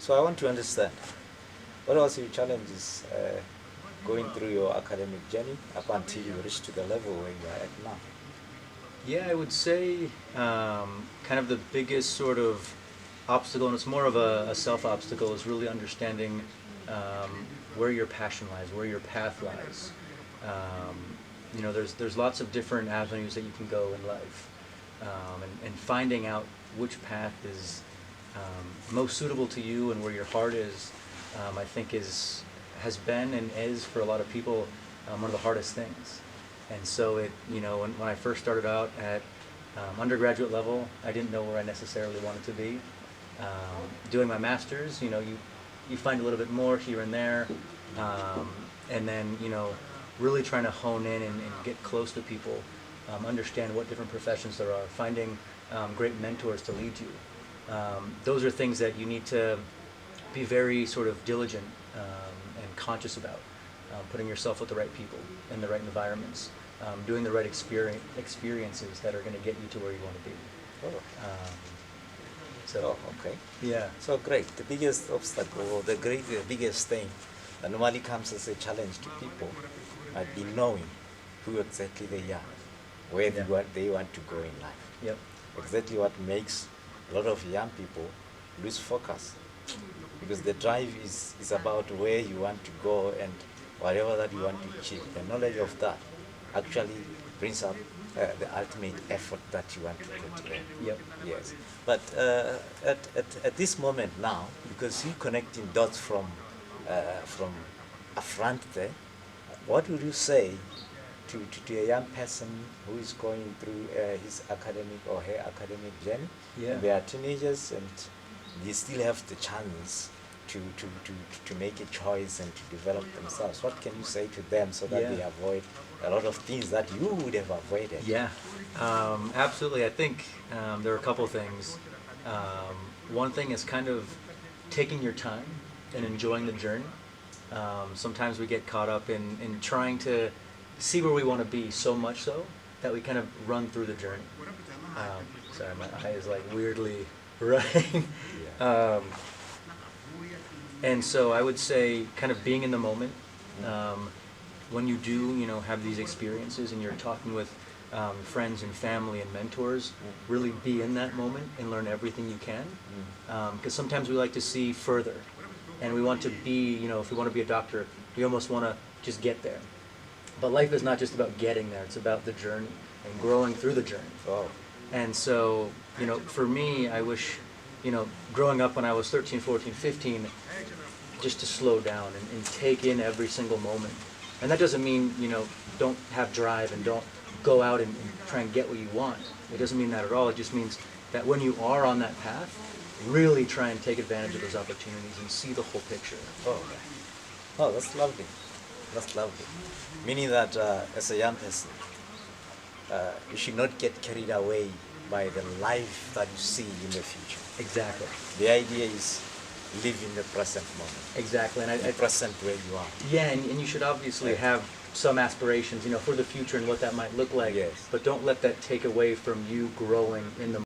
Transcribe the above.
So I want to understand, what was your challenges going through your academic journey up until you reached to the level where you are at now? Yeah, I would say kind of the biggest sort of obstacle, and it's more of a self obstacle, is really understanding where your passion lies, where your path lies. Um, there's lots of different avenues that you can go in life, and finding out which path is most suitable to you and where your heart is, I think has been and is for a lot of people one of the hardest things. And so when I first started out at undergraduate level, I didn't know where I necessarily wanted to be. Doing my master's, you find a little bit more here and there, and then really trying to hone in and get close to people, understand what different professions there are, finding great mentors to lead you. Those are things that you need to be very sort of diligent and conscious about. Putting yourself with the right people in the right environments, doing the right experiences that are going to get you to where you want to be. Oh. So, Okay. yeah. So great. The biggest obstacle, or the biggest thing that normally comes as a challenge to people might be knowing who exactly they are, where Yeah. they want to go in life. Yep. Exactly what makes a lot of young people lose focus, because the drive is about where you want to go and whatever that you want to achieve. The knowledge of that actually brings up the ultimate effort that you want to put in. Yep. Yes. But at this moment now, because you're connecting dots from a front there, what would you say to a young person who is going through his academic or her academic journey? Yeah. They are teenagers and they still have the chance to make a choice and to develop themselves. What can you say to them so that they Yeah. avoid a lot of things that you would have avoided? Yeah, absolutely. I think there are a couple things. One thing is kind of taking your time and enjoying the journey. Sometimes we get caught up in trying to see where we want to be so much so that we kind of run through the journey. Sorry, my eye is like weirdly running. Yeah. And so I would say kind of being in the moment. When you do, have these experiences and you're talking with friends and family and mentors, really be in that moment and learn everything you can. Because sometimes we like to see further, and we want to be, if we want to be a doctor, we almost want to just get there. But life is not just about getting there; it's about the journey and growing through the journey. Oh. And so, for me, I wish, growing up when I was 13, 14, 15, just to slow down and take in every single moment. And that doesn't mean, don't have drive and don't go out and try and get what you want. It doesn't mean that at all. It just means that when you are on that path, really try and take advantage of those opportunities and see the whole picture. Oh, oh, that's lovely. That's lovely. Meaning that as a young person, you should not get carried away by the life that you see in the future. Exactly. The idea is live in the present moment. Exactly. And The present where you are. yeah, and you should obviously have some aspirations, for the future and what that might look like. Yes. But don't let that take away from you growing in the